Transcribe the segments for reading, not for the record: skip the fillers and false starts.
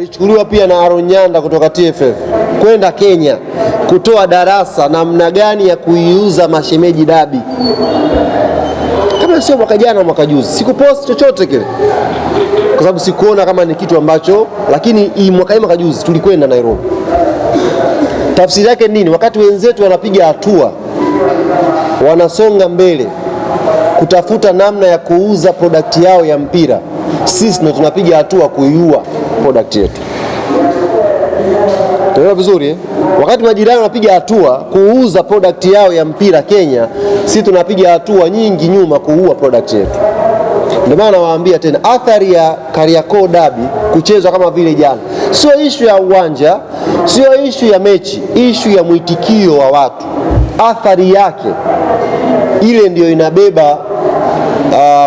Ilichukuliwa pia na Aaron Nyanda kutoka TFF kwenda Kenya kutoa darasa namna gani ya kuiuza mashemeji dabi. Kama sio mwaka jana mwaka juzi, sikupost chochote kile kwa sababu sikuona kama ni kitu ambacho, lakini mwaka juzi tulikwenda Nairobi. Tafsiri yake nini? Wakati wenzetu wanapiga hatua, wanasonga mbele kutafuta namna ya kuuza product yao ya mpira, sisi ndo tunapiga hatua kuiua product yetu. Tunaelewa vizuri eh? Wakati majirani wanapiga hatua kuuza product yao ya mpira Kenya, sisi tunapiga hatua nyingi nyuma kuua product yetu. Ndio maana nawaambia tena, athari ya Kariakoo Derby kuchezwa kama vile jana sio issue ya uwanja, sio issue ya mechi, issue ya mwitikio wa watu. Athari yake ile ndio inabeba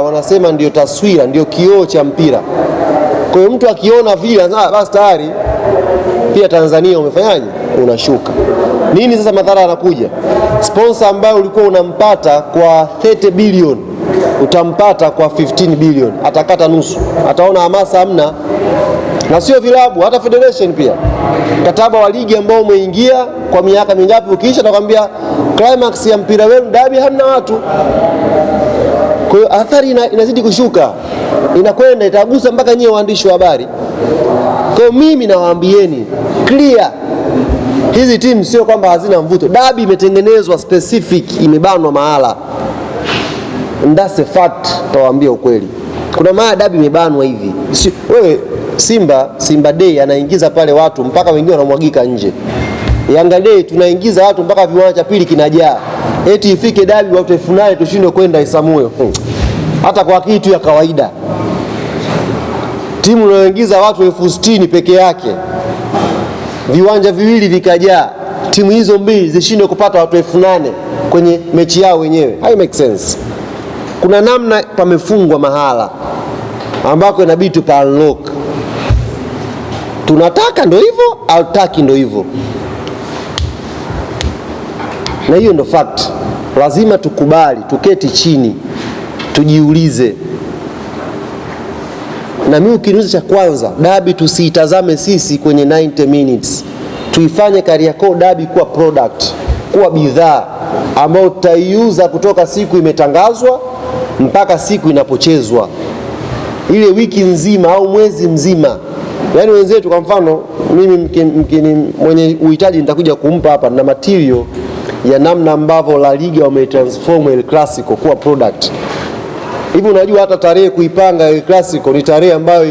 wanasema ndio taswira, ndio kioo cha mpira. Kwa hiyo mtu akiona vile basi tayari pia Tanzania umefanyaje? Unashuka. Nini sasa madhara yanakuja? Sponsor ambaye ulikuwa unampata kwa 30 bilioni utampata kwa 15 bilioni, atakata nusu, ataona hamasa hamna. Na sio vilabu, hata federation pia. Mkataba wa ligi ambao umeingia kwa miaka mingapi ukiisha atakwambia climax ya mpira wenu dabi hamna watu. Kwa hiyo athari inazidi kushuka, inakwenda itagusa mpaka nyie waandishi wa habari. Kwa hiyo mimi nawaambieni clear, hizi timu sio kwamba hazina mvuto. Dabi imetengenezwa specific, imebanwa mahala. And that's a fact, tawaambia ukweli. Kuna maana dabi imebanwa hivi. Wewe Simba Day anaingiza pale watu mpaka wengine wanamwagika nje. Yanga Day tunaingiza watu mpaka viwanja cha pili kinajaa. Eti ifike dabi watu 8,000 tushindwe kwenda Isamuyo. Hata kwa kitu ya kawaida. Timu inayoingiza watu 60,000 peke yake, viwanja viwili vikajaa, timu hizo mbili zishindwe kupata watu 8,000 kwenye mechi yao wenyewe. Hai make sense. Kuna namna pamefungwa mahala ambako inabidi tupa unlock. Tunataka ndo hivyo, hautaki ndo hivyo. Na hiyo ndo fact. Lazima tukubali, tuketi chini, tujiulize. Na mimi ukiniuliza cha kwanza, dabi tusiitazame sisi kwenye 90 minutes. Tuifanye Kariakoo Derby kuwa product, kuwa bidhaa ambayo tutaiuza kutoka siku imetangazwa mpaka siku inapochezwa. Ile wiki nzima au mwezi mzima. Yaani wenzetu kwa mfano, mimi mwenye uhitaji nitakuja kumpa hapa na material ya namna ambavyo La Liga wametransform El Clasico kuwa product. Hivi unajua hata tarehe kuipanga El Clasico ni tarehe ambayo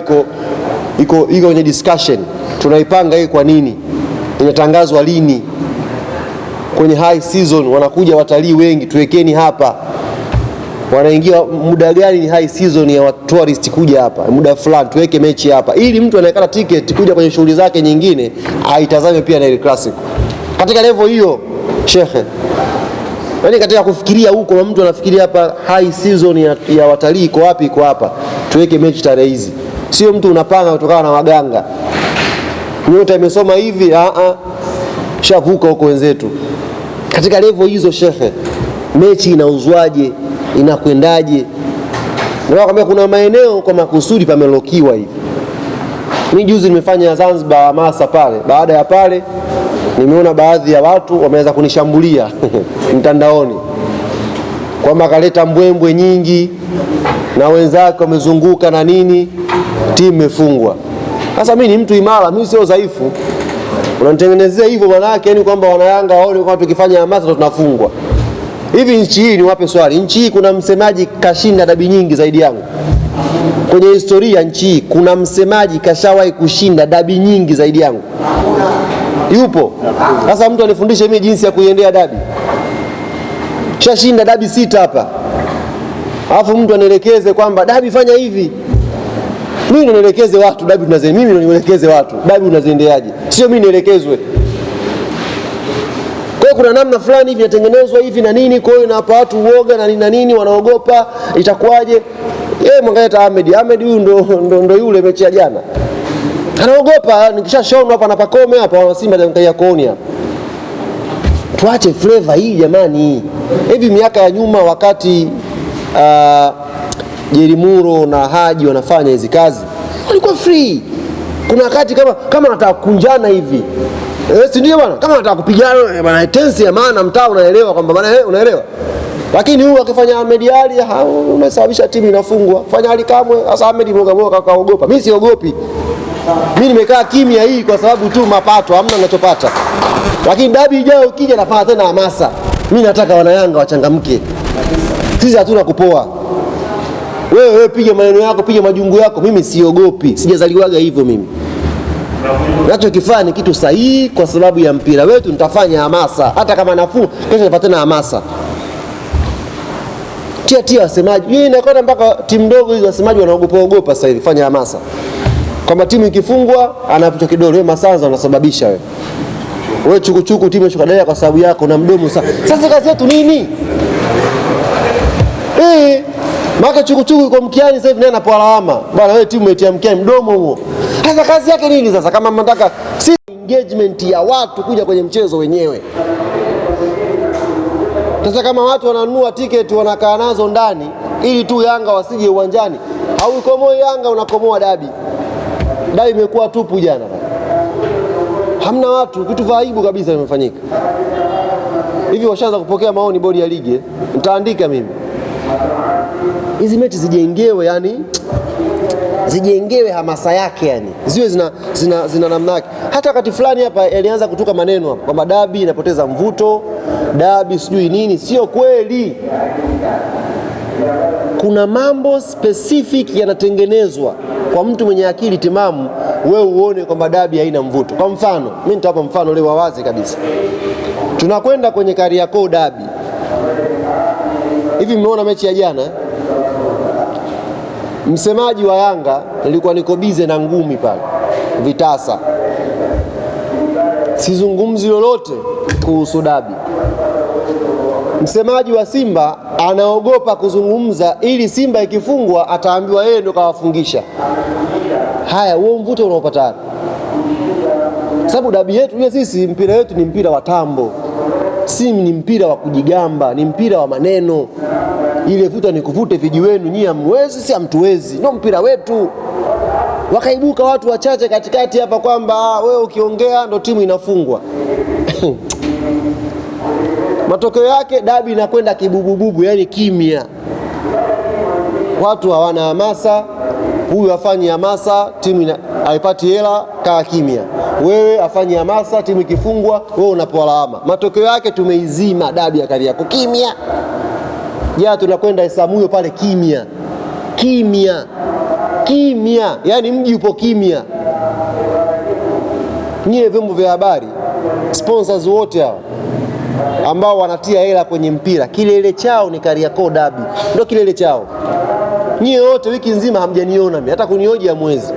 iko kwenye discussion. Tunaipanga hii kwa nini? Inatangazwa lini? Kwenye high season wanakuja watalii wengi, tuwekeni hapa. Wanaingia muda gani ni high season ya tourist kuja hapa? Muda fulani tuweke mechi hapa. Ili mtu anayekata ticket kuja kwenye shughuli zake nyingine aitazame pia na El Clasico. Katika level hiyo, shekhe. Yaani katika kufikiria huko, mtu anafikiria hapa high season ya watalii iko wapi? Iko hapa. Tuweke mechi tarehe hizi. Sio mtu unapanga kutokana na waganga. Nyota imesoma hivi, shavuka huko wenzetu. Katika level hizo shekhe, mechi inauzwaje? Inakwendaje? Ndio kama kuna maeneo kwa makusudi pamelokiwa hivi. Mimi juzi nimefanya Zanzibar hamasa pale. Baada ya pale nimeona baadhi ya watu wameanza kunishambulia mtandaoni kwamba kaleta mbwembwe nyingi na wenzake wamezunguka na nini, timu imefungwa. Sasa mimi ni mtu imara, mimi sio dhaifu. Unanitengenezea hivyo maana yake yani kwamba wana Yanga waone kwamba tukifanya hamasa tunafungwa. Hivi nchi hii ni wape swali. Nchi hii kuna msemaji kashinda dabi nyingi zaidi yangu? Kwenye historia nchi hii kuna msemaji kashawahi kushinda dabi nyingi zaidi yangu? Yupo? Sasa mtu anifundishe mimi jinsi ya kuiendea dabi. Shashinda dabi 6 hapa. Alafu mtu anielekeze kwamba dabi fanya hivi. Mimi nielekeze watu dabi tunaze. Mimi nielekeze watu dabi unaziendeaje? Sio mimi nielekezwe. Kwa hiyo kuna namna fulani hivi inatengenezwa hivi na nini, kwa hiyo inawapa watu uoga na nini, wanaogopa itakuwaje. Mwangalia Ahmed huyu ndo yule mechi ya jana. Anaogopa, nikishashona hapa na Pakome hapa wana Simba ndio kuoni hapa. Tuache flavor hii jamani. Hivi miaka ya nyuma wakati Jerimuro na Haji wanafanya hizi kazi, walikuwa free. Kuna wakati kama nataka kunjana hivi. Si ndio bwana? Kama nataka kupigana bwana, tensi ya maana mtaa unaelewa kwamba bwana unaelewa. Lakini huyu akifanya Ahmed Ally unasababisha timu inafungwa. Fanya Ali Kamwe, sasa Ahmed Moga kaogopa. Mimi siogopi. Mimi nimekaa kimya hii kwa sababu tu mapato hamna ninachopata. Lakini dabi ijayo ukija nafanya tena hamasa. Mimi nataka wana Yanga wachangamke. Sisi hatuna kupoa. Wewe piga maneno yako, piga majungu yako, mimi siogopi. Sijazaliwaga hivyo mimi. Ninachokifanya ni kitu sahihi kwa sababu ya mpira wetu, nitafanya hamasa. Hata kama nafuu, kesho nitapata tena hamasa. Tia wasemaji. Hii inakwenda mpaka timu ndogo hizo wasemaji wanaogopa sasa hivi fanya hamasa. Kama timu ikifungwa anapicha kidole, wewe Masanza unasababisha wewe. Wewe chukuchuku timu shukadaya kwa sababu yako na mdomo sasa. Sasa kazi yetu nini? Maka chukuchuku kwa mkiani sasa hivi naye anapoa lawama. Bwana wewe timu imetia mkiani mdomo huo. Sasa kazi yake nini sasa kama mnataka si engagement ya watu kuja kwenye mchezo wenyewe? Sasa kama watu wananunua tiketi wanakaa nazo ndani ili tu Yanga wasije uwanjani, haukomoi Yanga unakomoa dabi. Dabi imekuwa tupu jana. Hamna watu, kitu vya aibu kabisa vimefanyika. Hivi washaanza kupokea maoni bodi ya ligi, nitaandika mimi. Hizi mechi zijengewe zijengewe hamasa yake yani. Ziwe zina namna yake. Hata wakati fulani hapa alianza kutoka maneno hapa kwamba dabi inapoteza mvuto, dabi sijui nini, sio kweli. Kuna mambo specific yanatengenezwa kwa mtu mwenye akili timamu wewe uone kwamba dabi haina mvuto. Kwa mfano, mimi nitawapa mfano leo wazi kabisa. Tunakwenda kwenye Kariakoo dabi. Hivi mmeona mechi ya jana? Msemaji wa Yanga nilikuwa niko bize na ngumi pale Vitasa. Sizungumzi lolote kuhusu dabi. Msemaji wa Simba anaogopa kuzungumza ili Simba ikifungwa ataambiwa yeye ndo kawafungisha. Haya, huo mvuto unaopata. Sababu dabi yetu ile sisi mpira wetu ni mpira wa tambo. Si ni mpira wa kujigamba, ni mpira wa maneno. Ile vuta ni kuvute vijiwenu, nyinyi hamwezi si hamtuwezi. Ndio mpira wetu. Wakaibuka watu wachache katikati hapa kwamba wewe ukiongea ndo timu inafungwa. Matokeo yake dabi inakwenda kibubububu, yani kimya. Watu hawana hamasa, huyu afanye hamasa, timu haipati hela, kaa kimya. Wewe afanye hamasa, timu ikifungwa, wewe unapoa lawama. Matokeo yake tumeizima dabi ya Kariakoo kimya. Jana tunakwenda Isamuyo pale kimya. Kimya. Yani mji upo kimya. Nyie vyombo vya habari, sponsors wote hao ambao wanatia hela kwenye mpira, kilele chao ni Kariakoo dabi. Ndio kilele chao. Nyie wote wiki nzima hamjaniona mimi, hata kunioji ya mwezi.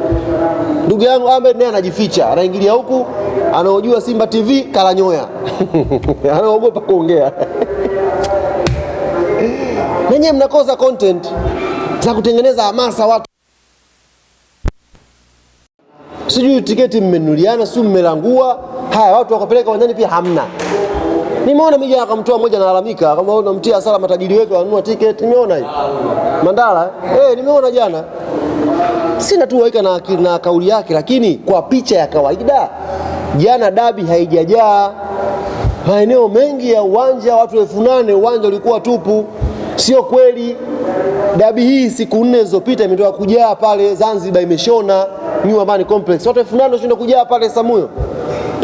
Ndugu yangu Ahmed naye anajificha, anaingilia huku, anaojua Simba TV kala nyoya. Anaogopa kuongea. Nenye mnakosa content za kutengeneza hamasa watu. Sijui tiketi mmenuliana, sio mmelangua. Haya watu wakapeleka uwanjani pia hamna. Nimeona mija akamtoa mmoja analalamika kama unamtia hasara matajiri wetu wanunua tiketi. Nimeona hiyo. Mandala, nimeona jana. Sina tu waika na kauli yake, lakini kwa picha ya kawaida jana dabi haijajaa. Maeneo mengi ya uwanja watu 8,000 uwanja ulikuwa tupu. Sio kweli. Dabi hii siku 4 zilizopita imetoka kujaa pale Zanzibar, imeshona New Amani Complex. Watu 8,000 washinda kujaa pale Samuyo.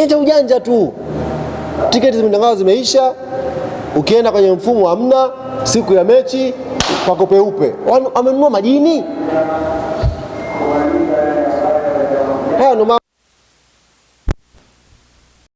Nje ujanja tu. Tiketi zimetangazwa zimeisha. Ukienda kwenye mfumo hamna, siku ya mechi pako peupe. Amenunua majini. Haya ndo